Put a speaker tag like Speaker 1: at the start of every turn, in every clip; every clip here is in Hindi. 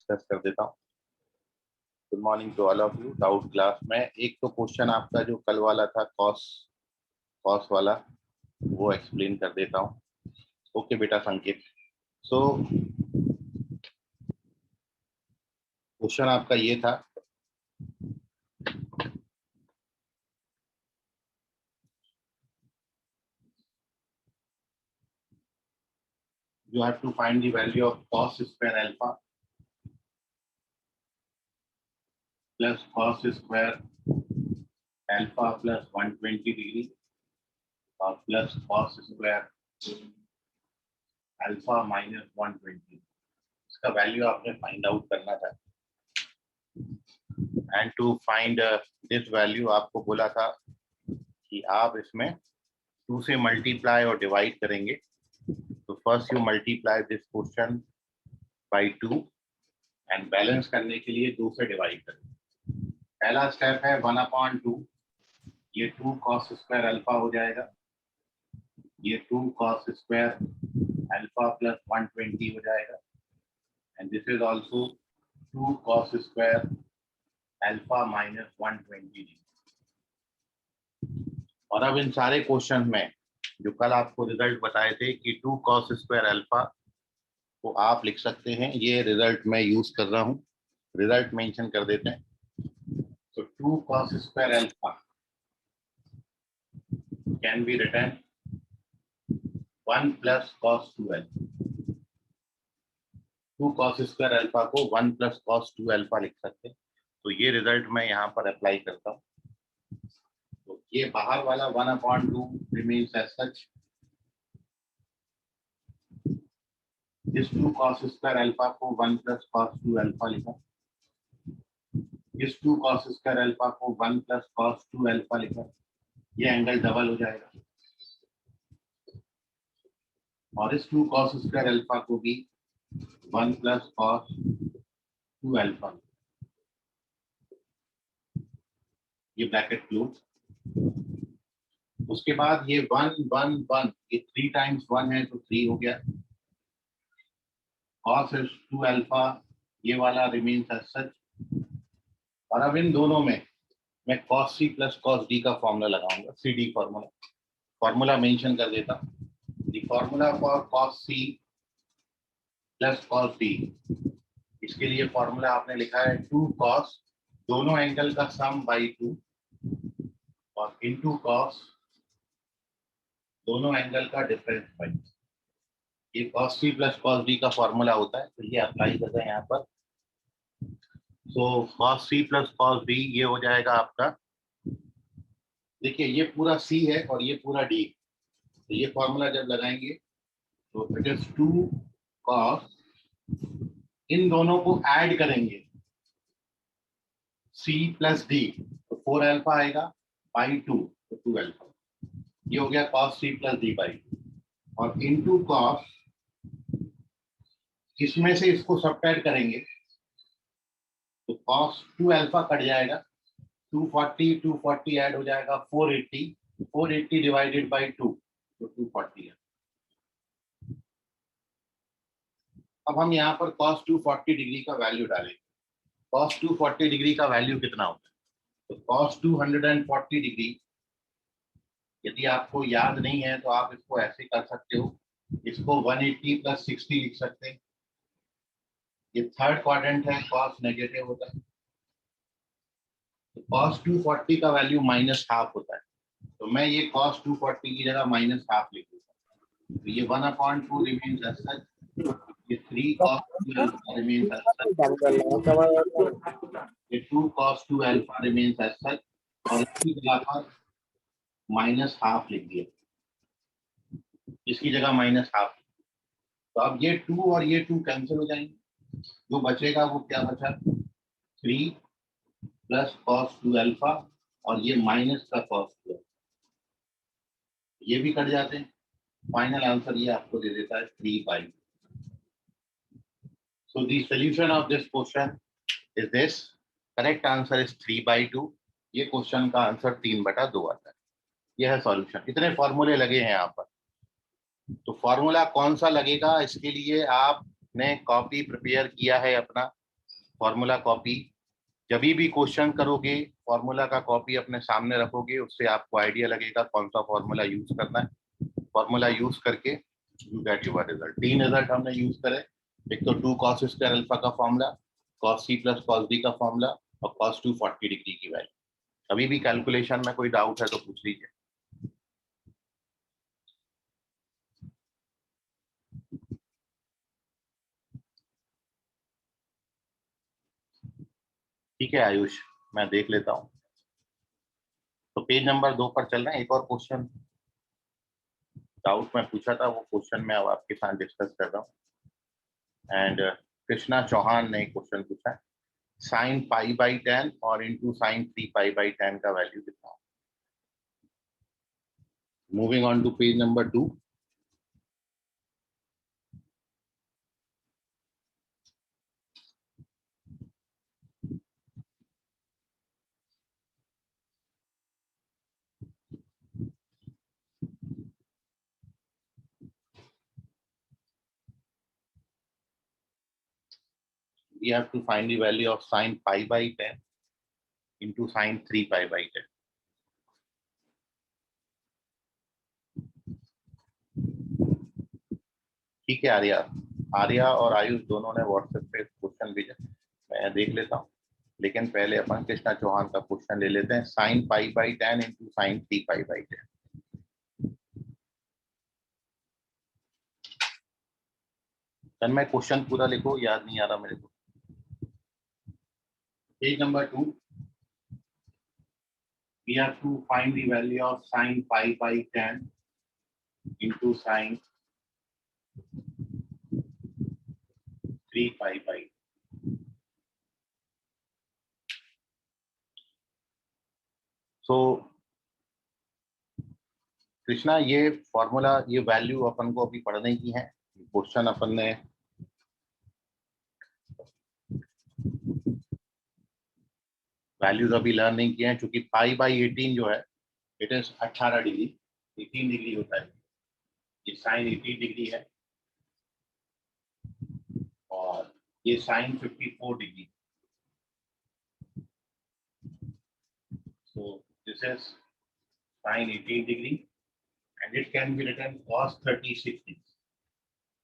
Speaker 1: डिस्कस कर देता हूँ। Good morning to all of you. Doubt class में एक तो क्वेश्चन आपका जो कल वाला था कॉस वाला, वो एक्सप्लेन कर देता हूँ। ओके बेटा संकेत। सो क्वेश्चन आपका ये था, you have to find the value of cos square alpha plus cos square alpha plus 120 degree और plus cos square alpha minus 120। इसका वैल्यू आपने फाइंड आउट करना था। And to find this value आपको बोला था कि आप इसमें 2 से मल्टीप्लाई और डिवाइड करेंगे। तो first you multiply this question by 2 and balance करने के लिए 2 से डिवाइड करेंगे। पहला स्टेप है 1/2, ये 2 cos स्क्वायर अल्फा हो जाएगा, ये 2 cos स्क्वायर अल्फा प्लस 120 हो जाएगा and this is also 2 cos square alpha minus 120। और अब इन सारे क्वेश्चन में जो कल आपको रिजल्ट बताए थे कि 2 cos स्क्वायर अल्फा को आप लिख सकते हैं, ये रिजल्ट मैं यूज कर रहा हूं। रिजल्ट मेंशन कर देते हैं। तो 2 cos square alpha can be written 1 plus cos 2 alpha. 2 cos square alpha को 1 प्लस cos 2 अल्फा लिख सकते हैं। तो ये रिजल्ट मैं यहाँ पर अप्लाई करता हूँ। तो ये बाहर वाला 1/2 रिमेन्स एज सच। इस 2 cos स्क्वायर अल्फा को 1 प्लस cos 2 अल्फा लिखा, इस 2 cos स्क्वायर अल्फा को 1 प्लस cos 2 अल्फा लिखा, ये एंगल डबल हो जाएगा। और इस 2 cos स्क्वायर अल्फा को भी 1 प्लस cos 2 अल्फा, ये ब्रैकेट क्लोज। उसके बाद ये 1 1 1, ये 3 टाइम्स 1 है तो 3 हो गया। cos 2 अल्फा ये वाला रिमेन्स एज सच। और अब इन दोनों में मैं cos c plus cos d का फॉर्मूला लगाऊंगा, सी डी फॉर्मूला मेंशन कर देता हूं। The formula for cos c plus cos d, इसके लिए फॉर्मूला आपने लिखा है 2 cos दोनों एंगल का सम बाई 2 और इनटू cos दोनों एंगल का डिफरेंस बाई। ये cos c plus cos d का फॉर्मूला होता है, तो ये अप्लाई करते हैं यहाँ पर। तो cos c plus cos d ये हो जाएगा आपका, देखिए ये पूरा c है और ये पूरा d, तो ये फॉर्मूला जब लगाएंगे तो इट इज 2 cos, इन दोनों को ऐड करेंगे c प्लस d, तो 4 अल्फा आएगा बाई 2, तो 2 अल्फा। ये हो गया cos c plus d by 2 और इनटू cos, इसमें से इसको सब्ट्रैक्ट करेंगे तो cos 2 अल्फा कट जाएगा, 240 ऐड हो जाएगा 480 डिवाइडेड बाई 2, तो 240 है। अब हम यहाँ पर cos 240 डिग्री का वैल्यू डालेंगे। cos 240 डिग्री का वैल्यू कितना होता है? तो cos 240 डिग्री, यदि आपको याद नहीं है तो आप इसको ऐसे कर सकते हो, इसको 180 प्लस 60 लिख सकते हैं। ये थर्ड क्वाड्रेंट है, cos नेगेटिव होता है, तो cos 240 का वैल्यू -½ होता है। तो मैं ये cos 240 की जगह -½ लिख दूंगा, तो ये 1/2 रिमेन्स एज सच, ये 3 cos 2 alpha remains as such, ये 2 cos 2 alpha remains as such, और इसकी जगह पर -½ लिख दिया, इसकी जगह -½। तो अब ये 2 और ये 2 कैंसिल हो जाएंगे, जो बचेगा वो क्या बचा, 3 प्लस cos 2 अल्फा और ये माइनस का cos 2, ये भी कट जाते हैं। फाइनल आंसर ये आपको दे देता है 3/2। So the solution of this question is this, correct answer is 3/2। ये क्वेश्चन का आंसर 3/2 आता है। यह है सॉल्यूशन। इतने फॉर्मूले लगे हैं यहाँ पर, तो फॉर्मूला कौन सा लगेगा इसके लिए आपने कॉपी प्रिपेयर किया है अपना, फॉर्मूला कॉपी, जब भी क्वेश्चन करोगे फॉर्मूला का कॉपी अपने सामने रखोगे, उससे आपको आइडिया लगेगा कौन सा फॉर्मूला यूज करना है। फॉर्मूला यूज करके you get your result. 3 result हमने यूज करे, एक तो 2 cos स्क्वायर अल्फा का formula, cos c plus cos b का फॉर्मूला और cos 240 डिग्री की वैल्यू। अभी भी कैलकुलेशन में कोई डाउट है तो पूछ लीजिए। ठीक है आयुष, मैं देख लेता हूँ। तो पेज नंबर 2 पर चल रहे हैं। एक और क्वेश्चन डाउट में पूछा था, वो क्वेश्चन मैं अब आपके साथ डिस्कस कर रहा हूँ। एंड कृष्णा चौहान ने क्वेश्चन पूछा है, साइन पाई बाई 10 और इंटू साइन 3 पाई बाई 10 का वैल्यू कितना हो। Moving on to page number 2। We have to find the value of sine pi by 10 into sine 3 pi by 10. ठीक है आर्या, आर्या और आयुष दोनों ने व्हाट्सएप पे क्वेश्चन भेजा, मैं देख लेता हूँ। लेकिन पहले अपन कृष्णा चौहान का क्वेश्चन ले लेते हैं, sine pi by 10 into sine 3 pi by 10। मैं क्वेश्चन पूरा लिखो, याद नहीं आ रहा मेरे को। Page number 2, we have to find the value of sine pi by 10 into sine 3 pi by। सो कृष्णा, ये फॉर्मूला, ये वैल्यू अपन को अभी पढ़ने की है। क्वेश्चन अपन ने वैल्यूज अभी लर्न नहीं किए हैं, क्योंकि पाई बाई 18 जो है इट इज 18 डिग्री, 18 डिग्री होता है। ये साइन 18 डिग्री है और ये sine 54 degree. So this is sine 18 degree and it can be written cos 36 degree,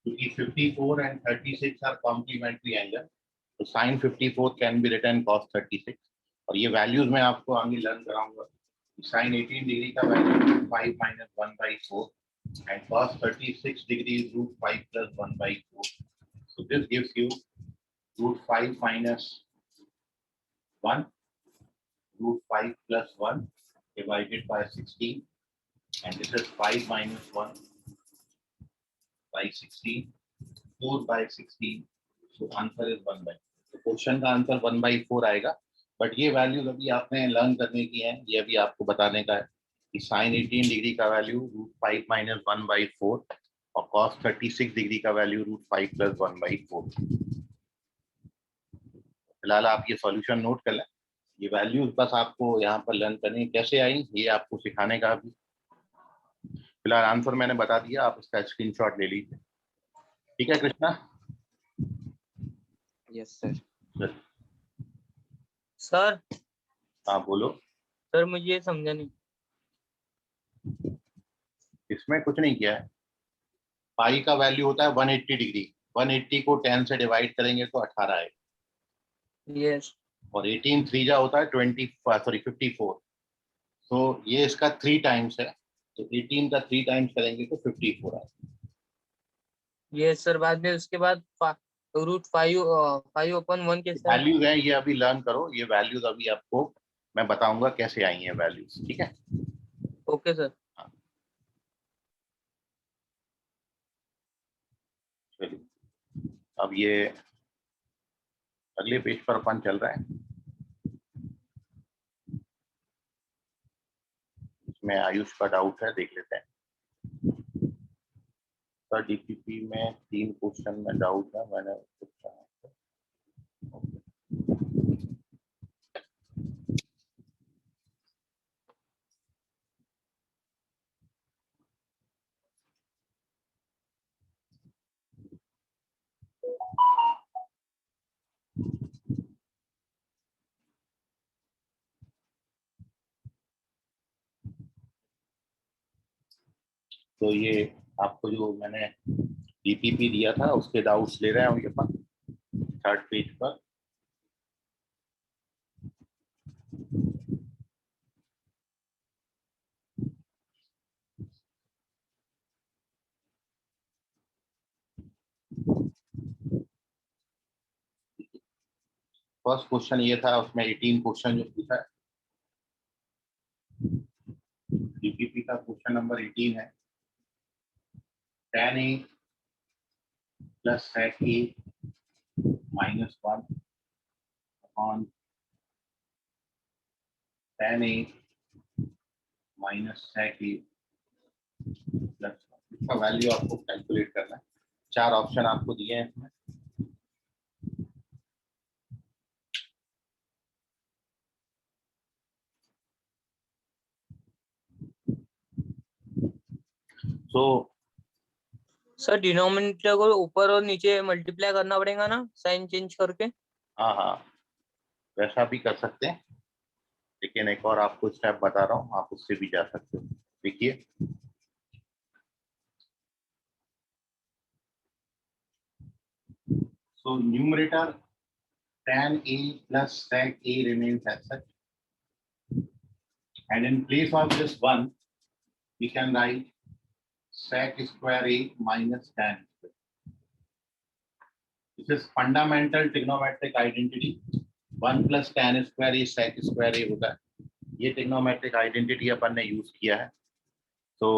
Speaker 1: क्योंकि 54 एंड 36 आर कॉम्प्लीमेंट्री एंगल, तो sine 54 can be written cos 36। और ये वैल्यूज मैं आपको आगे लर्न कराऊंगा। साइन 18 डिग्री का value 5 minus 1/4 and cos 36 degree is root 5 plus 1/4. So this gives you root 5 minus 1, root 5 plus 1 divided by 16, and this is 5 minus 1 by 16, 4 by 16. So answer is 1/4. तो क्वेश्चन का आंसर 1/4 आएगा। बट ये वैल्यूज अभी आपने लर्न करने की है, ये अभी आपको बताने का है कि साइन 18 डिग्री का वैल्यू रूट 5 माइनस 1/4 और cos 36 डिग्री का वैल्यू रूट 5 प्लस 1/4। फिलहाल आप ये सॉल्यूशन नोट कर लें। ये वैल्यूज बस आपको यहाँ पर लर्न करनी, कैसे आई ये आपको सिखाने का अभी। फिलहाल आंसर मैंने बता दिया, आप इसका स्क्रीनशॉट ले लीजिए। ठीक है Krishna?
Speaker 2: Yes sir.
Speaker 1: Sir
Speaker 2: sir
Speaker 1: हाँ बोलो।
Speaker 2: सर मुझे ये समझा नहीं।
Speaker 1: इसमें कुछ नहीं किया है। पाई का वैल्यू होता है 180 डिग्री, 180 को 10 से डिवाइड करेंगे तो 18 आएगा।
Speaker 2: यस।
Speaker 1: और 18 3 होता है 54। तो ये इसका 3 टाइम्स है, तो 18 का 3 टाइम्स करेंगे तो 54 आएगा।
Speaker 2: यस सर, बाद में उसके बाद रूट 5/1 के साथ
Speaker 1: वैल्यूज है ये, अभी लर्न करो। ये वैल्यूज अभी आपको मैं बताऊंगा कैसे आई हैं वैल्यूज। ठीक है?
Speaker 2: Okay sir.
Speaker 1: हाँ, चलिए अब ये अगले पेज पर अपन चल रहा है। इसमें आयुष का डाउट है, देख लेते हैं। सर डीपीपी में 3 क्वेश्चन में डाउट है, मैंने पूछा है। तो ये आपको जो मैंने डीपीपी दिया था उसके डाउट्स ले रहे हैं ये पर थर्ड पेज पर। फर्स्ट क्वेश्चन ये था, उसमें 18 क्वेश्चन जो पूछा है, डीपीपी का क्वेश्चन नंबर 18 है। tan a plus sec a minus 1 upon tan a minus sec a plus 1, इसका वैल्यू आपको कैलकुलेट करना है। चार ऑप्शन आपको दिए हैं इसमें। तो
Speaker 2: सर डिनोमिनेटर को ऊपर और नीचे मल्टीप्लाई करना पड़ेगा ना, साइन चेंज करके?
Speaker 1: हाँ हाँ, वैसा भी कर सकते हैं, लेकिन एक और आपको स्टेप बता रहा हूँ, आप उससे भी जा सकते हो। देखिए, so numerator tan a plus sec a remains as such, and in place of this one we can write sec square a minus tan square. This is fundamental trigonometric identity. 1 plus tan square a sec square a होता है। ये trigonometric identity अपन ने यूज किया है। So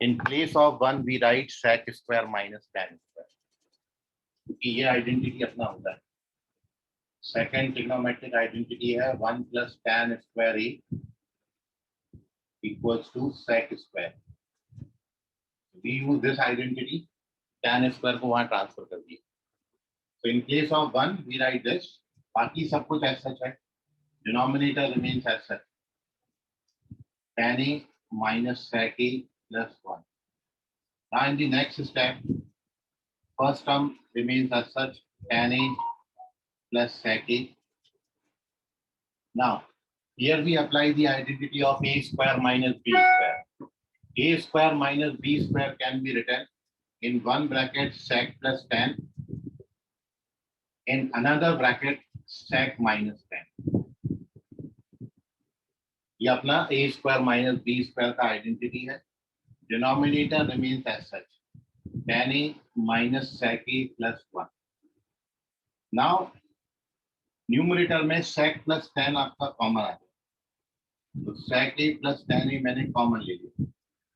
Speaker 1: in place of 1 we write sec square minus tan square, क्योंकि ये आइडेंटिटी अपना होता है। सेकेंड ट्रिग्नोमेट्रिक आइडेंटिटी है 1 plus tan square a equals to sec square. we use this identity, tan square को वहां ट्रांसफर कर दिया। so in place of 1 we write this, बाकी सब कुछ as such है। denominator remains as such, tan a minus sec a plus 1। now in the next step, first term remains as such, tan a plus sec a. now here we apply the identity of a square minus b square. A square minus b square can be written in one bracket sec plus tan, in another bracket sec minus tan. ये अपना a square minus b square का आइडेंटिटी है। Denominator remains as such, tan a minus sec a plus 1। Now numerator में sec plus tan आपका कॉमन आ गया, तो sec a plus tan a मैंने कॉमन ले लिया।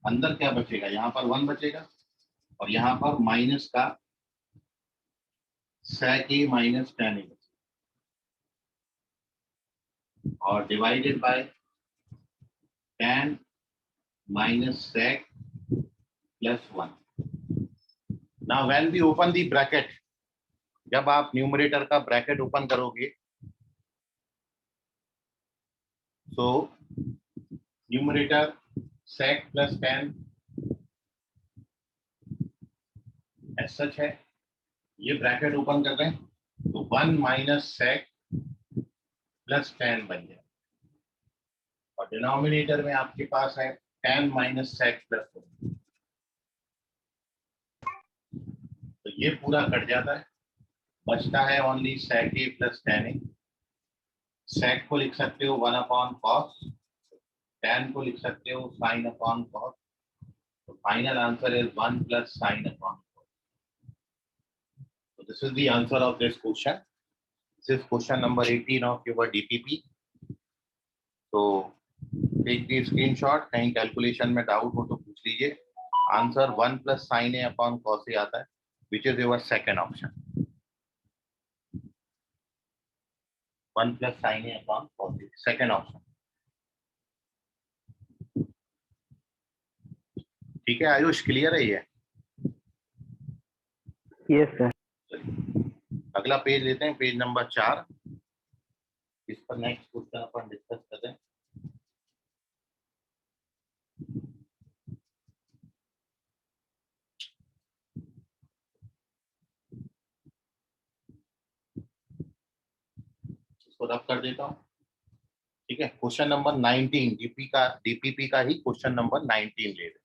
Speaker 1: अंदर क्या बचेगा, यहाँ पर 1 बचेगा और यहाँ पर माइनस का sec a minus tan a और divided by tan minus sec plus 1। now when we open the bracket, जब आप न्यूमरेटर का ब्रैकेट ओपन करोगे तो numerator sec plus tan as such है, ये ब्रैकेट ओपन कर रहे हैं तो 1 माइनस sec प्लस tan बन गया और डिनोमिनेटर में आपके पास है tan माइनस sec प्लस 1। तो ये पूरा कट जाता है, बचता है only sec a plus tan a। sec को लिख सकते हो 1 अपॉन cos, tan को लिख सकते हो sin अपॉन cos, तो final answer is 1 plus sin upon cos। So this is the answer of this question. This is question number 18 of your DPP. तो take the screenshot, कहीं कैलकुलेशन में डाउट हो तो पूछ लीजिए। Answer 1 plus sin a upon cos a आता है, which is your second option। 1 plus sin a upon cos a, second option। ठीक है आयुष, क्लियर है ये?
Speaker 3: Yes sir.
Speaker 1: अगला पेज लेते हैं, पेज नंबर 4। इस पर नेक्स्ट क्वेश्चन अपन डिस्कस करते हैं। इसको रब कर देता हूँ। ठीक है, क्वेश्चन नंबर 19 डीपीपी का ही क्वेश्चन नंबर 19 ले रहे हैं।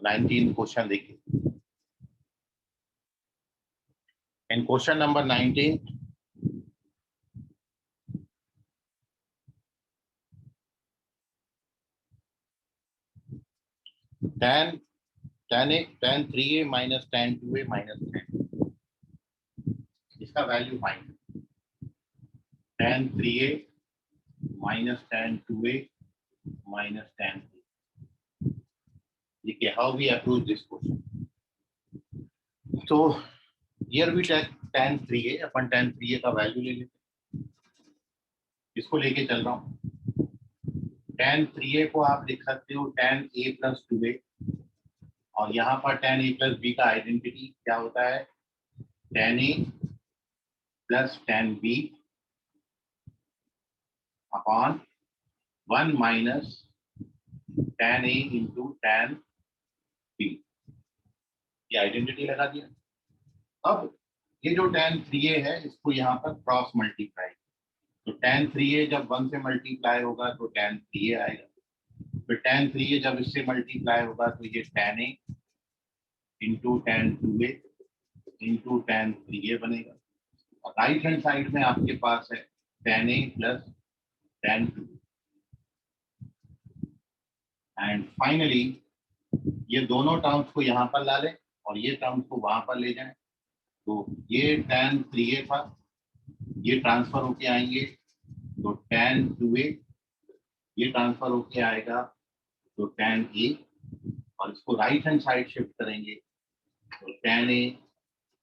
Speaker 1: 19 क्वेश्चन देखिए। In question number 19 tan 3a minus tan 2a minus 10, इसका value find. tan 3a minus tan 2a minus tan 3, देखिए how we approach this question. तो here we take tan 3a, अपन tan 3a का वैल्यू ले लेते हैं, इसको लेके चल रहा हूँ। tan 3a को आप लिख सकते हो tan a plus 2a, और यहाँ पर tan a plus b का आइडेंटिटी क्या होता है, tan a plus tan b upon 1 minus tan a into tan b, ये आइडेंटिटी लगा दिया। अब ये जो tan 3a है इसको यहाँ पर क्रॉस मल्टीप्लाई, तो tan 3a जब 1 से मल्टीप्लाई होगा तो tan 3a आएगा, फिर tan 3a जब इससे मल्टीप्लाई होगा तो ये tan a into tan 2a into tan 3a बनेगा, और राइट हैंड साइड में आपके पास है tan a plus tan 2, and finally ये दोनों टर्म्स को यहाँ पर ला लें और ये टर्म्स को वहां पर ले जाएं, तो ये tan 3a था, ये ट्रांसफर होके आएंगे तो tan 2a, ये ट्रांसफर होके आएगा तो tan a, और इसको राइट हैंड साइड शिफ्ट करेंगे तो tan a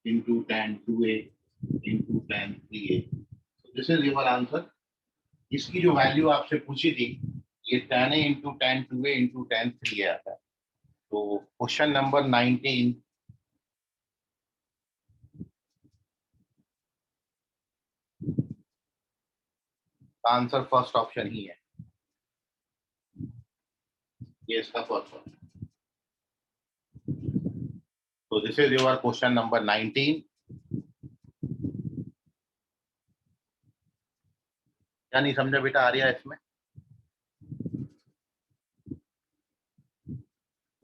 Speaker 1: into tan 2a into tan 3a, this is your answer. इसकी जो वैल्यू आपसे पूछी थी ये tan a into tan 2a into tan 3a आता है। तो क्वेश्चन नंबर 19 का आंसर फर्स्ट ऑप्शन ही है, ये इसका फर्स्ट ऑप्शन। तो this is your question number 19। क्या नहीं समझा बेटा आर्या इसमें?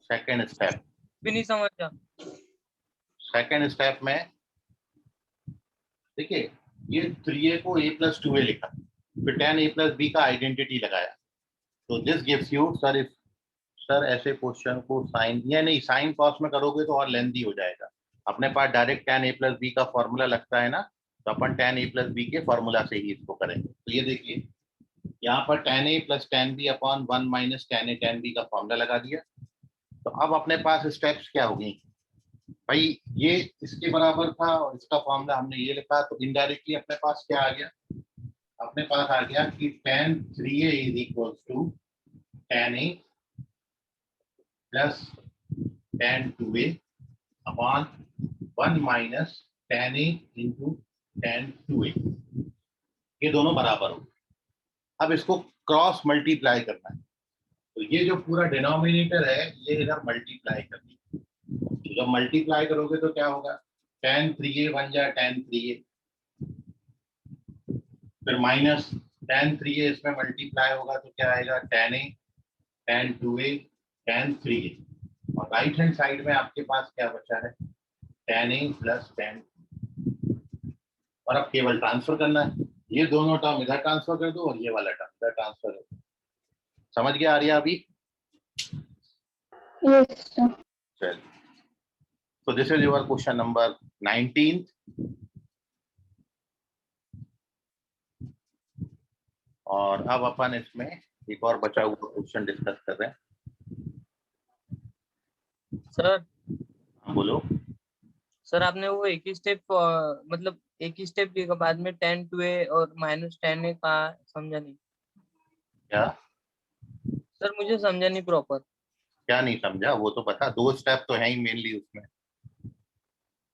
Speaker 1: सेकेंड स्टेप,
Speaker 2: भी नहीं समझा।
Speaker 1: सेकेंड स्टेप में देखिए ये 3a को a प्लस 2a लिखा, फिर tan a प्लस b का आइडेंटिटी लगाया, तो this gives you sir, if sir ऐसे क्वेश्चन को साइन या नहीं साइन कॉस में करोगे तो और लेंथी हो जाएगा, अपने पास direct tan a plus b का फॉर्मूला लगता है ना, तो अपन tan a प्लस b के फॉर्मूला से ही इसको करेंगे। तो ये देखिए यहाँ पर tan a plus tan b upon 1 minus tan a tan b का फॉर्मूला लगा दिया, तो अब अपने पास स्टेप्स क्या होगी भाई, ये इसके बराबर था और इसका फॉर्मूला हमने ये लिखा, तो इनडायरेक्टली अपने पास क्या आ गया, अपने पास आ गया कि tan 3a is equal to tan a plus tan 2a upon 1 minus tan a into tan 2a, ये दोनों बराबर हो। अब इसको क्रॉस मल्टीप्लाई करना है, तो ये जो पूरा डिनोमिनेटर है ये इधर मल्टीप्लाई करनी है, तो जब मल्टीप्लाई करोगे तो क्या होगा, tan 3a बन जाए tan 3a, फिर माइनस tan 3a इसमें मल्टीप्लाई होगा तो क्या आएगा tan a tan 2a tan 3a, और राइट हैंड साइड में आपके पास क्या बचा है tan a प्लस tan, और अब केवल ट्रांसफर करना है, ये दोनों टर्म इधर ट्रांसफर कर दो और ये वाला टर्म इधर ट्रांसफर कर दो। समझ गया आ रही है अभी?
Speaker 3: Yes, sir.
Speaker 1: चल, so this is your question number 19। और अब अपन इसमें एक और बचा हुआ क्वेश्चन डिस्कस कर रहे हैं।
Speaker 2: सर
Speaker 1: हाँ बोलो।
Speaker 2: सर आपने वो एक ही स्टेप मतलब एक ही स्टेप के बाद में tan 2a और माइनस tan a का समझा नहीं
Speaker 1: क्या
Speaker 2: सर, मुझे समझा नहीं प्रॉपर।
Speaker 1: क्या नहीं समझा वो तो पता, दो स्टेप तो है ही मेनली उसमें,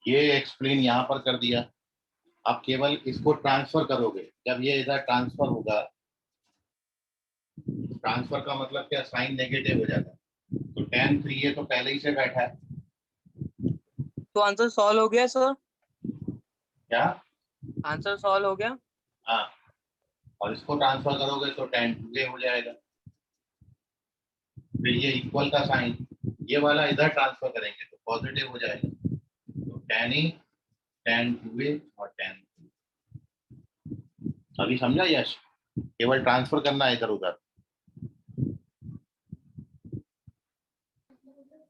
Speaker 1: ये एक्सप्लेन यहाँ पर कर दिया, आप केवल इसको ट्रांसफर करोगे, जब ये इधर ट्रांसफर होगा, ट्रांसफर का मतलब क्या, साइन नेगेटिव हो जाता है, तो tan 3a तो पहले ही से बैठा है,
Speaker 2: तो आंसर सॉल्व हो गया सर?
Speaker 1: क्या
Speaker 2: आंसर सॉल्व हो गया?
Speaker 1: हाँ, और इसको ट्रांसफर करोगे तो tan 2a हो जाएगा, फिर ये इक्वल का साइन, ये वाला इधर ट्रांसफर करेंगे तो पॉजिटिव हो जाएगा, तो tan A tan 2A और tan 2। अभी समझा यश? केवल ट्रांसफर करना है इधर उधर।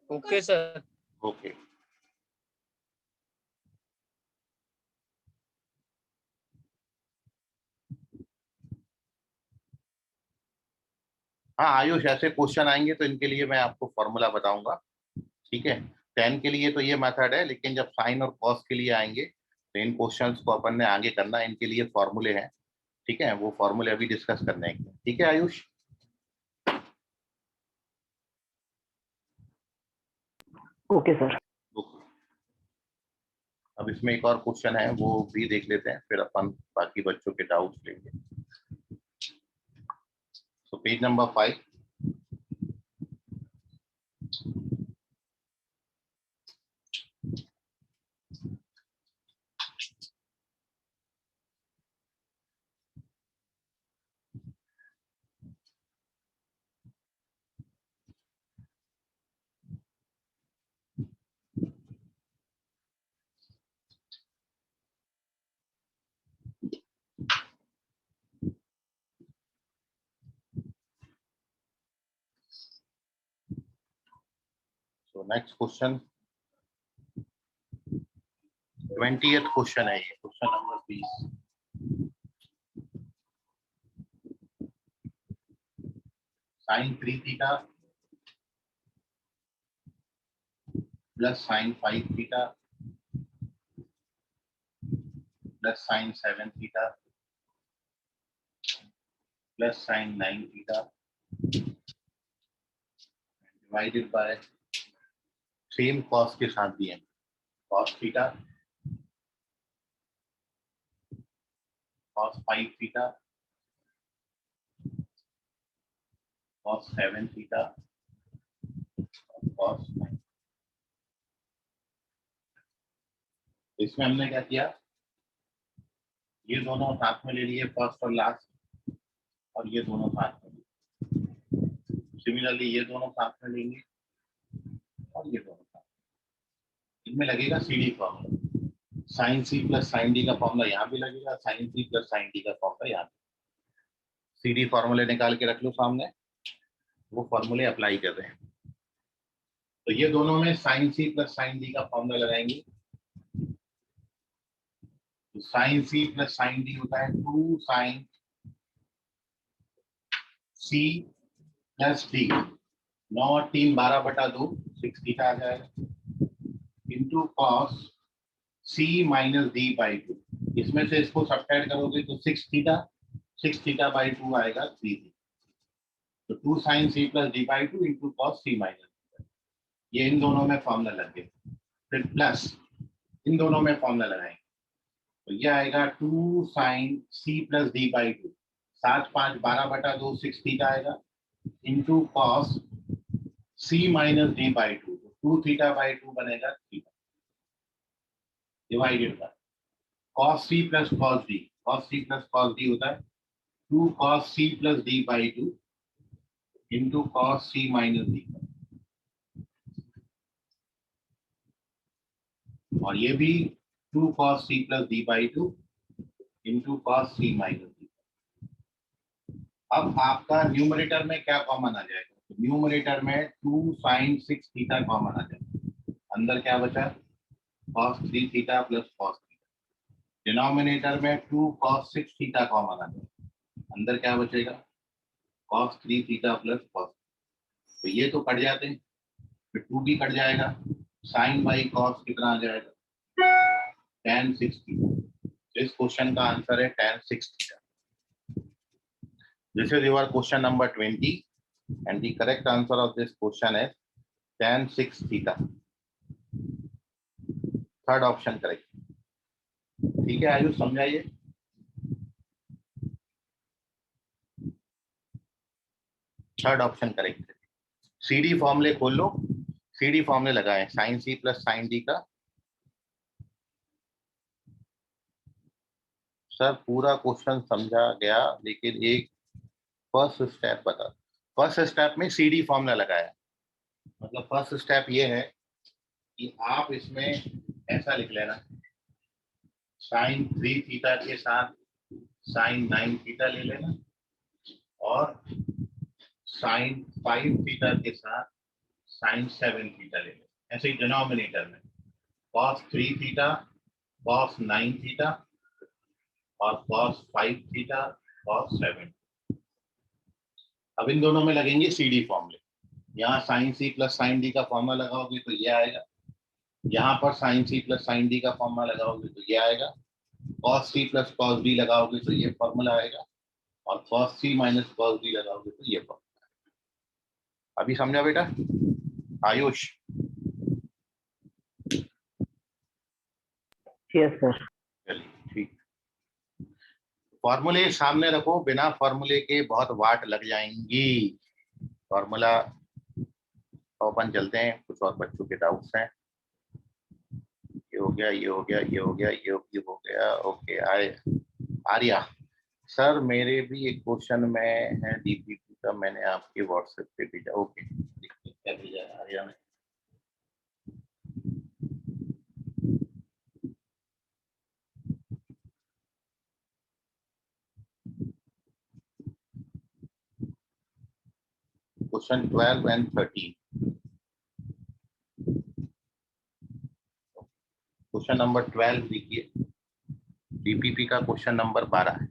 Speaker 2: Okay sir.
Speaker 1: ओके, हाँ आयुष, ऐसे क्वेश्चन आएंगे तो इनके लिए मैं आपको फॉर्मूला बताऊंगा, ठीक है। टेन के लिए तो ये मेथड है, लेकिन जब साइन और कॉस के लिए आएंगे तो इन क्वेश्चंस को अपन ने आगे करना है, इनके लिए फॉर्मूले हैं, ठीक है। वो फॉर्मूले अभी डिस्कस करने हैं, ठीक है आयुष।
Speaker 3: Okay sir.
Speaker 1: ओके। अब इसमें एक और क्वेश्चन है, वो भी देख लेते हैं, फिर अपन बाकी बच्चों के डाउट्स लेंगे। So page number 5। So next question 20th question है, ये question number 20। Sine 3 theta plus sine 5 theta plus sine 7 theta plus sine 9 theta divided by same cos के साथ दिए, cos theta cos 5 theta cos 7 theta cos 9। इसमें हमने क्या किया, ये दोनों साथ में ले लिए फर्स्ट और लास्ट, और ये दोनों साथ में लिए। सिमिलरली ये दोनों साथ में लेंगे और ये दोनों साथ में। इनमें लगेगा CD formula, sine C plus sine D का फॉर्मूला यहाँ भी लगेगा, sine C plus sine D का फॉर्मूला यहाँ भी। सीडी फॉर्मूले निकाल के रख लो सामने, वो फॉर्मूले अप्लाई कर रहे हैं। तो ये दोनों में sine C plus sine D का फॉर्मूला लगाएंगे, तो sine C plus sine D होता है 2 साइन सी प्लस डी, 9 और 3 12/2 6 थीटा आ जाएगा, into cos C minus D by 2। इसमें से इसको सब्ट्रैक्ट करोगे तो 6 थीटा बाई 2 आएगा 3 थीटा। तो 2 sine C plus D by 2 into cos C minus, ये इन दोनों में फॉर्मूला लग गया। फिर प्लस इन दोनों में फॉर्मूला लगाएंगे, तो ये आएगा 2 sine C plus D by 2, 7 5 12/2 6 theta आएगा, into cos C minus D by 2, 2 theta by 2 बनेगा theta, divided by cos C plus cos D, cos C plus cos D होता है 2 cos C plus D by 2 into cos C minus D, और ये भी 2 cos C plus D by 2 into cos C minus D. अब आपका न्यूमरेटर में क्या कॉमन आ जाएगा, तो न्यूमरेटर में 2 साइन 6 थीटा कॉमन आ जाएगा, अंदर क्या बचा cos 3 theta plus cos theta, denominator में 2 cos 6 थीटा कॉमन आ जाएगा, अंदर क्या बचेगा cos 3 थीटा प्लस cos। तो ये तो कट जाते हैं, फिर 2 भी कट जाएगा, साइन बाई cos कितना आ जाएगा tan 6 थीटा। इस क्वेश्चन का आंसर है tan 6 theta. This is your question number 20 and the correct answer of this question is tan 6 theta. Third option correct, ठीक है आयुष समझाइए। थर्ड ऑप्शन करेक्ट है। सीडी फॉर्मूले खोल लो, सीडी फॉर्मूले लगाएं, sine C plus sine D का। सर पूरा क्वेश्चन समझा गया, लेकिन एक फर्स्ट स्टेप बता। फर्स्ट स्टेप में सीडी फॉर्मूला लगाया, मतलब फर्स्ट स्टेप ये है कि आप इसमें ऐसा लिख लेना, साइन 3 थीटा के साथ साइन 9 थीटा ले लेना और साइन 5 थीटा के साथ साइन 7 थीटा ले लेना। ऐसे ही डिनोमिनेटर में cos 3 थीटा, cos 9 थीटा और cos 5 थीटा, cos 7। अब इन दोनों में लगेंगे CD फॉर्मूले। यहाँ sine C plus sine D का फॉर्मूला लगाओगे तो ये आएगा, यहाँ पर sine C plus sine D का फॉर्मूला लगाओगे तो ये आएगा, cos C plus cos D लगाओगे तो ये फॉर्मूला आएगा और cos C minus cos D लगाओगे तो ये फॉर्मूला। अभी समझा बेटा आयुष?
Speaker 3: Yes sir.
Speaker 1: चलिए ठीक। फॉर्मूले सामने रखो, बिना फॉर्मूले के बहुत वाट लग जाएंगी। फॉर्मूला अपन चलते हैं, कुछ और बच्चों के डाउट्स हैं। ये हो गया, ये हो गया, ये हो गया, ये हो गया। ओके आर्या सर, मेरे भी एक क्वेश्चन में है डीपीपी का, मैंने आपके व्हाट्सएप पे भेजा। ओके क्या भेजा है आर्या ने? Question 12 and 13। क्वेश्चन नंबर 12 देखिए, डीपीपी का क्वेश्चन नंबर 12 है।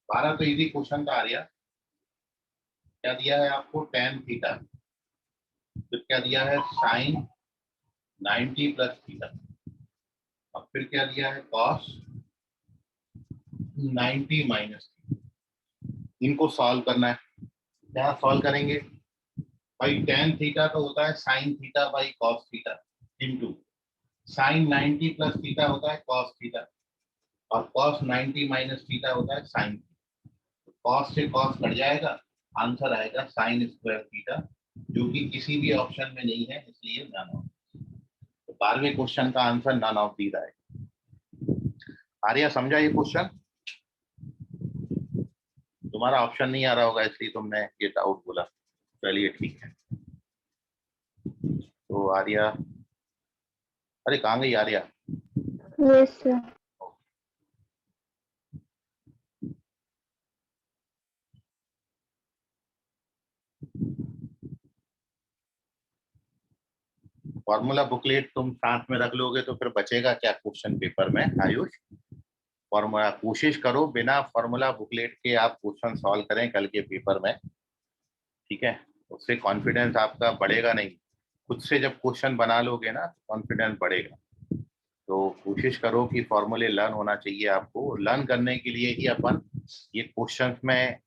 Speaker 1: 12 तो इजी क्वेश्चन था आर्या। क्या दिया है आपको? tan थीटा, फिर क्या दिया है? साइन 90 प्लस थीटा, और फिर क्या दिया है? cos 90 minus. इनको सॉल्व करना है। क्या सॉल्व करेंगे भाई? tan थीटा तो होता है sine theta by cos theta into sine 90 plus theta होता है cos थीटा और cos 90 माइनस थीटा होता है साइन। cos से cos कट जाएगा, आंसर आएगा साइन स्क्वायर थीटा, जो कि किसी भी ऑप्शन में नहीं है, इसलिए नन ऑफ। तो 12वें क्वेश्चन का आंसर नन ऑफ दीज आएगा। आर्या समझा ये क्वेश्चन? तुम्हारा ऑप्शन नहीं आ रहा होगा इसलिए तुमने ये डाउट बोला। चलिए ठीक है। तो आर्या, अरे कहाँ गई Arya?
Speaker 4: Yes sir.
Speaker 1: Formula booklet तुम साथ में रख लोगे तो फिर बचेगा क्या क्वेश्चन पेपर में आयुष? फॉर्मूला कोशिश करो बिना फॉर्मूला बुकलेट के आप क्वेश्चन सॉल्व करें कल के पेपर में, ठीक है? उससे कॉन्फिडेंस आपका बढ़ेगा नहीं। खुद से जब क्वेश्चन बना लोगे ना तो कॉन्फिडेंस बढ़ेगा। तो कोशिश करो कि फॉर्मूले लर्न होना चाहिए आपको। लर्न करने के लिए ही अपन ये क्वेश्चन में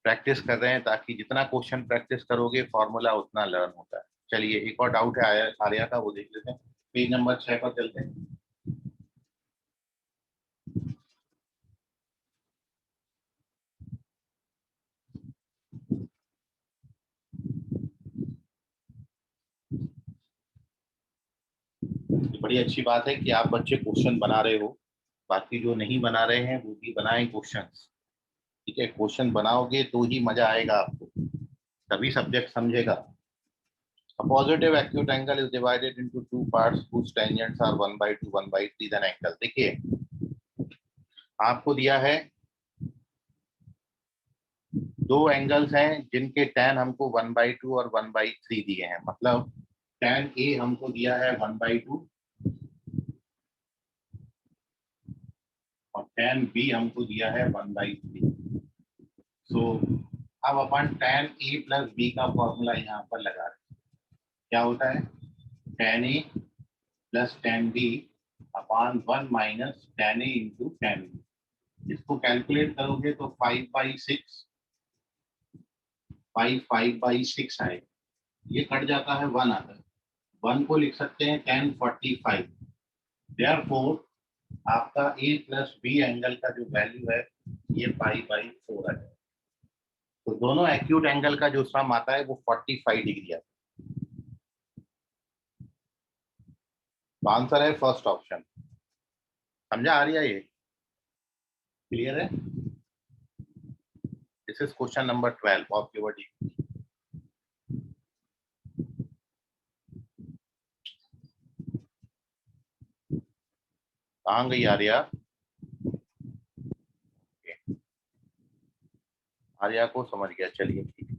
Speaker 1: प्रैक्टिस कर रहे हैं, ताकि जितना क्वेश्चन प्रैक्टिस करोगे फॉर्मूला उतना लर्न होता है। चलिए एक और डाउट है आर्या का, वो देख लेते हैं। पेज नंबर 6 पर चलते हैं। बड़ी अच्छी बात है कि आप बच्चे क्वेश्चन बना रहे हो, बाकी जो नहीं बना रहे हैं वो भी बनाएं क्वेश्चन। ठीक है, क्वेश्चन बनाओगे तो ही मजा आएगा आपको, तभी सब्जेक्ट समझेगा। A positive acute angle is divided into two parts whose tangents are 1/2, 1/3 an angle। देखिए आपको दिया है दो एंगल्स हैं जिनके tan हमको 1/2 और 1/3 दिए हैं। मतलब tan A हमको दिया है 1/2 और tan B हमको दिया है 1/3। सो अब अपन tan A प्लस B का फॉर्मूला यहाँ पर लगा रहे हैं। क्या होता है? tan A plus tan B upon 1 minus tan A into tan B। इसको कैलकुलेट करोगे तो 5/6 5/6 आएगा। ये कट जाता है 1 आता है, 1 को लिख सकते हैं tan 45। देयरफॉर आपका A प्लस B एंगल का जो वैल्यू है ये π/4 आ जाएगा। तो दोनों एक्यूट एंगल का जो सम आता है वो 45 डिग्री आता है। तो आंसर है फर्स्ट ऑप्शन। समझा आ रही है? ये क्लियर है? This is question number 12 of your D. कहाँ गई आर्या? आर्या को समझ गया, चलिए ठीक है।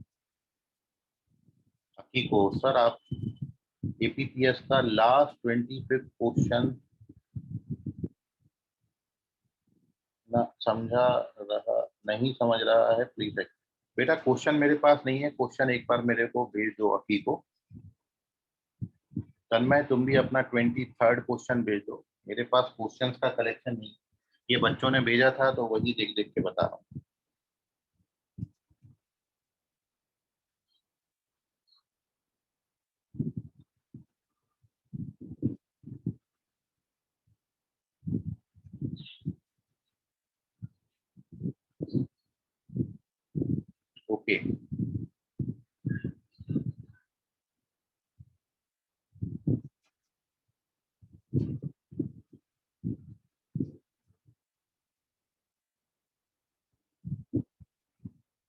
Speaker 1: अकी को सर आप एपीपीएस का लास्ट 25th क्वेश्चन ना समझा रहा, नहीं समझ रहा है प्लीज। बेटा क्वेश्चन मेरे पास नहीं है, क्वेश्चन एक बार मेरे को भेज दो अकी को। तन्मय तुम भी अपना 23rd क्वेश्चन भेज दो, मेरे पास क्वेश्चंस का कलेक्शन नहीं, ये बच्चों ने भेजा था तो वही देख देख के बता रहा हूँ। ओके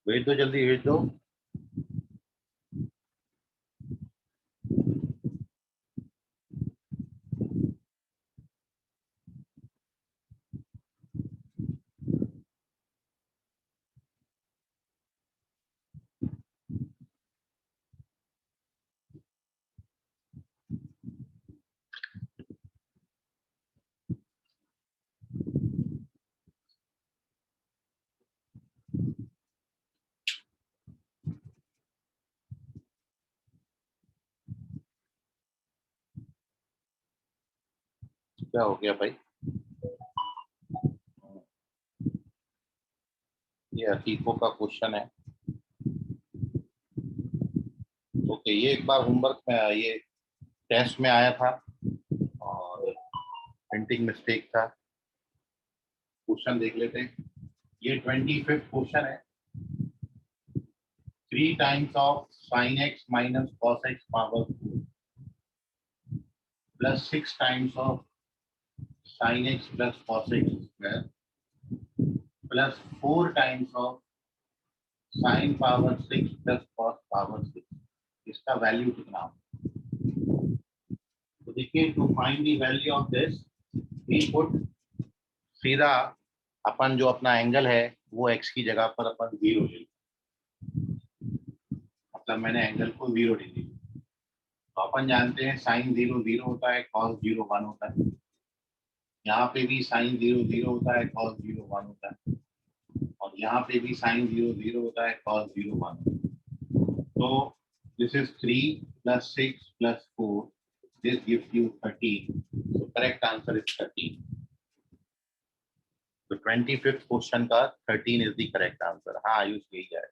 Speaker 1: भेज दो, जल्दी भेज दो। क्या हो गया भाई? ये अतीकों का क्वेश्चन है। ओके ये एक बार होमवर्क में ये टेस्ट में आया था और प्रिंटिंग मिस्टेक था। क्वेश्चन देख लेते हैं। ये 25th क्वेश्चन है। 3 times of sin x minus cos x power 4 plus 6 times of sin x plus cos x square plus 4 times of sin power 6 plus cos power 6, इसका वैल्यू कितना होगा? तो देखिए to find the value of this we put, सीधा अपन जो अपना एंगल है वो x की जगह पर अपन 0 ले, मतलब मैंने एंगल को 0 ले लिया। तो अपन जानते हैं sin 0 0 होता है, cos 0 1 होता है। यहाँ पे भी sin 0 0 होता है, cos 0 1 होता है, और यहाँ पे भी sin 0 0 होता है, cos 0 1 होता है। तो this is 3 plus 6 plus 4, this gives you 13। so correct answer is 13। तो 25th क्वेश्चन का 13 इज द करेक्ट आंसर। हाँ आयुष यही है,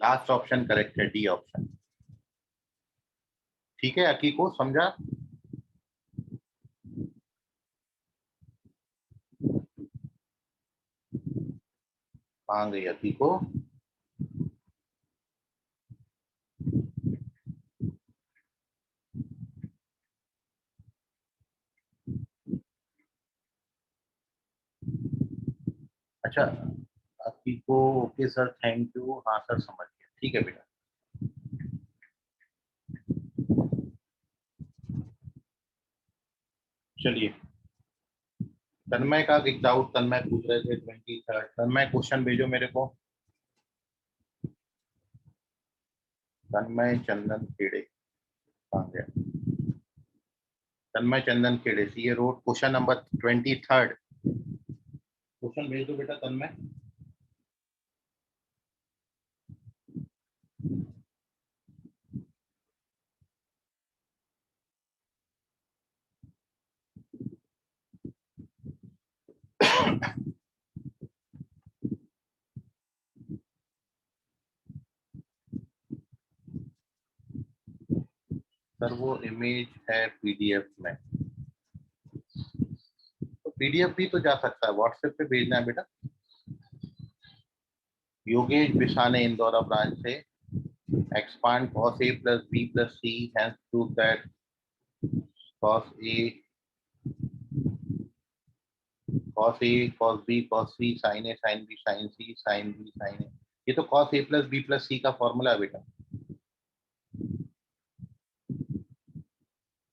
Speaker 1: लास्ट ऑप्शन करेक्ट है, डी ऑप्शन। ठीक है अकी को समझा? आ गई अकी को? अच्छा अकी को ओके सर थैंक यू, हाँ सर समझ गया, ठीक है बेटा। चलिए तन्मय का एक डाउट तन्मय पूछ रहे थे 23rd। तन्मय क्वेश्चन भेजो मेरे को। तन्मय चंदन खेड़े कहाँ गया? तन्मय चंदन खेड़े सी ये road question number 23rd question भेज दो बेटा तन्मय। सर वो इमेज है पीडीएफ में, तो पीडीएफ भी तो जा सकता है, व्हाट्सएप पे भेजना है बेटा। योगेश बिसाने इंदौरा ब्रांच से, expand cos a plus b plus c hence prove that cos a cos b cos c sin a sin b sin c sin b sin a ये तो cos a plus B plus C का फॉर्मूला है बेटा।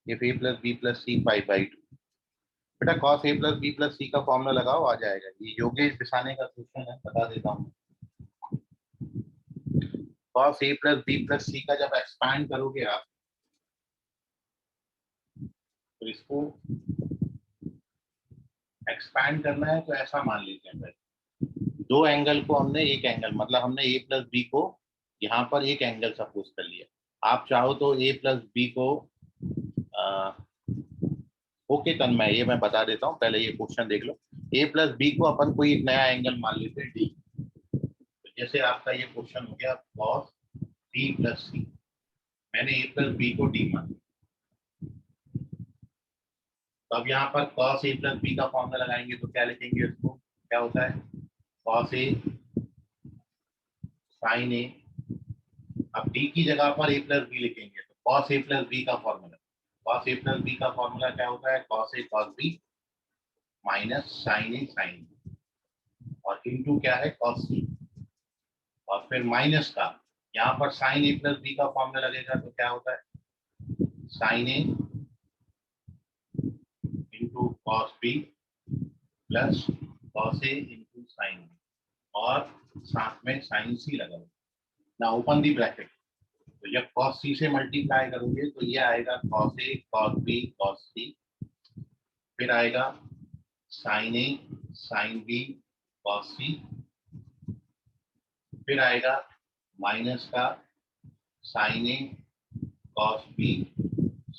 Speaker 1: if a plus B plus C pi by 2, बेटा cos a plus B plus C का फॉर्मूला लगाओ, आ जाएगा। ये योगेश बिसाने का क्वेश्चन है, बता देता हूँ। cos a plus B plus C का जब एक्सपैंड करोगे आप, तो इसको एक्सपैंड करना है तो ऐसा मान लेते हैं पहले। दो एंगल को हमने एक एंगल, मतलब हमने a प्लस बी को यहाँ पर एक एंगल सपोज कर लिया। आप चाहो तो a प्लस बी को ओके तन्मय, ये मैं बता देता हूँ, पहले ये क्वेश्चन देख लो। a प्लस बी को अपन कोई एक नया एंगल मान लेते हैं d। तो जैसे आपका ये क्वेश्चन हो गया cos d प्लस सी, मैंने a प्लस बी को d मान लिया। तो अब यहाँ पर cos a प्लस बी का फॉर्मूला लगाएंगे तो क्या लिखेंगे इसको, क्या होता है cos a sin a। अब d की जगह पर a प्लस बी लिखेंगे तो cos a प्लस बी का formula, cos a plus b का फॉर्मूला क्या होता है, cos a cos b minus sin a sin b, और इनटू क्या है cos c, और फिर माइनस का यहाँ पर sin a प्लस बी का फॉर्मूला लगेगा तो क्या होता है sin a into cos b plus cos a into sin b, और साथ में sin c लगा ना, ओपन दी ब्रैकेट। तो जब cos c से मल्टीप्लाई करोगे तो ये आएगा cos a cos b cos c, फिर आएगा sin a sin b cos c, फिर आएगा माइनस का sin a cos b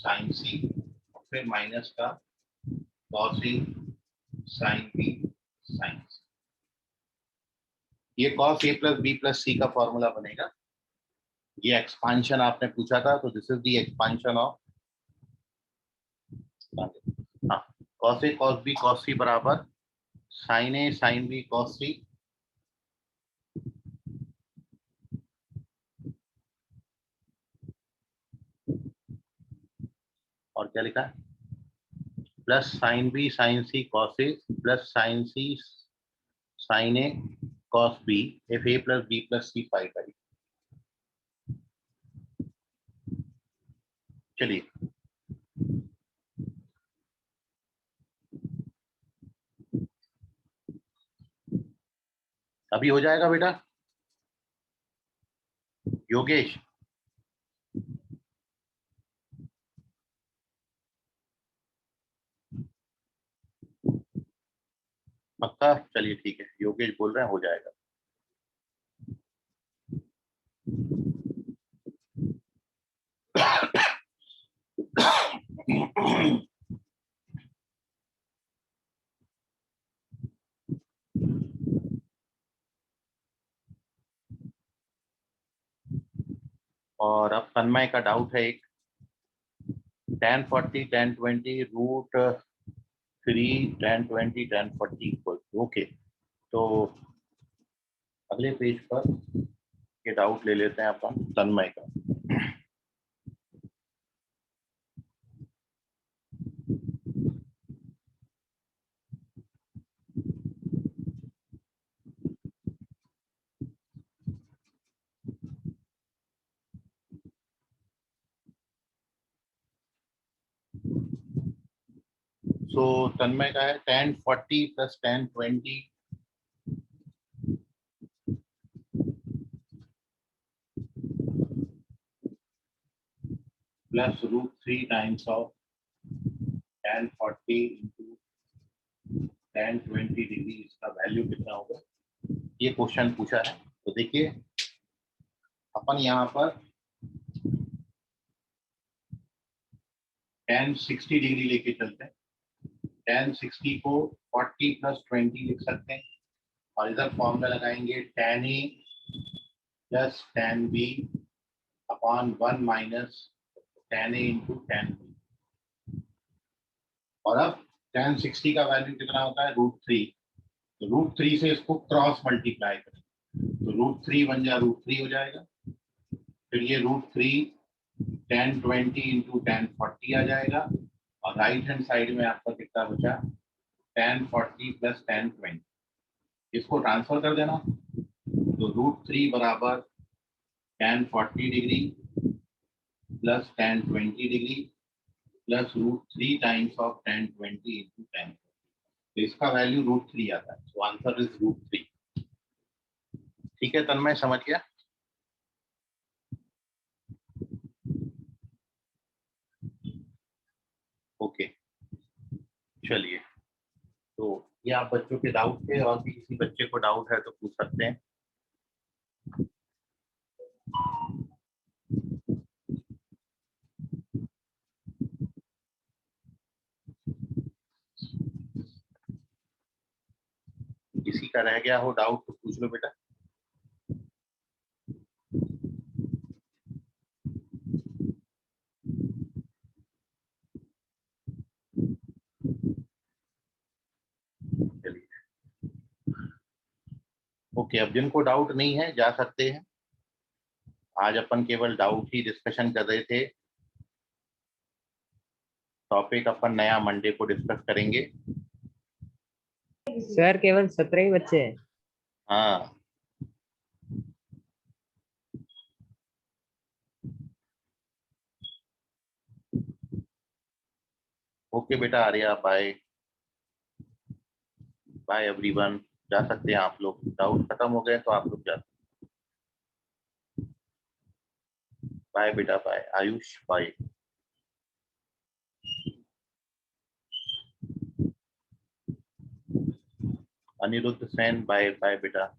Speaker 1: sin c, फिर माइनस का cos a sin b sin c। ये cos a plus b plus c का फॉर्मूला बनेगा। ये एक्सपांशन आपने पूछा था, तो this is the expansion of, हाँ, cos a cos b cos c बराबर sin a sin b cos c, और क्या लिखा है plus sin b sin c cos a plus sin c sin a cos b if a plus b plus c pi by. चलिए अभी हो जाएगा बेटा योगेश। पक्का, चलिए ठीक है, योगेश बोल रहे हैं हो जाएगा। और अब तन्मय का डाउट है एक, tan 40 tan 20 root 3 tan 20 tan 40 equal, okay. तो अगले पेज पर ये डाउट ले लेते हैं अपन तन्मय का। सो तन्मय का है tan 40 plus tan 20 plus root 3 times of tan 40 into tan 20 degree, इसका वैल्यू कितना होगा, ये क्वेश्चन पूछा है। तो देखिए अपन यहाँ पर tan 60 डिग्री लेके चलते हैं। tan 60 को 40 प्लस 20 लिख सकते हैं, और इधर फॉर्मूला लगाएंगे tan a plus tan b upon 1 minus tan a into tan b। और अब tan 60 का वैल्यू कितना होता है रूट 3, तो रूट 3 से इसको क्रॉस मल्टीप्लाई करें तो रूट 3 बन जा रूट 3 हो जाएगा, फिर ये रूट 3 tan 20 इंटू tan 40 आ जाएगा, और राइट हैंड साइड में आपका कितना बचा tan 40 प्लस tan 20, इसको ट्रांसफर कर देना तो √3 बराबर tan 40 degree plus tan 20 degree plus √3 times of tan 20 into tan। तो इसका वैल्यू √3 आता है, तो आंसर इज √3। ठीक है तन्मय, समझ गया? ओके चलिए, तो ये आप बच्चों के डाउट थे, और भी किसी बच्चे को डाउट है तो पूछ सकते हैं। किसी का रह गया हो डाउट तो पूछ लो बेटा। चलिए ओके, अब जिनको डाउट नहीं है जा सकते हैं। आज अपन केवल डाउट ही डिस्कशन कर रहे थे, टॉपिक अपन नया मंडे को डिस्कस करेंगे।
Speaker 2: सर केवल 17 ही बच्चे हैं।
Speaker 1: हाँ ओके बेटा, आर्या बाय बाय एवरीवन। जा सकते हैं आप लोग, डाउट खत्म हो गए तो आप लोग जा सकते हैं। बाय बेटा, bye Ayush, bye. Aniruddh Sen, bye bye बेटा।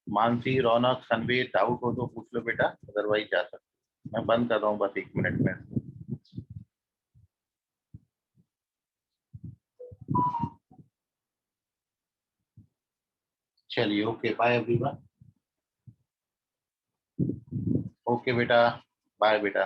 Speaker 1: मानसी, रौनक, सनवीर, डाउट हो तो पूछ लो बेटा, अदरवाइज जा सकते। मैं बंद कर रहा हूँ बस 1 मिनट में। चलिए ओके, बाय एवरीवन। ओके बेटा, बाय बेटा।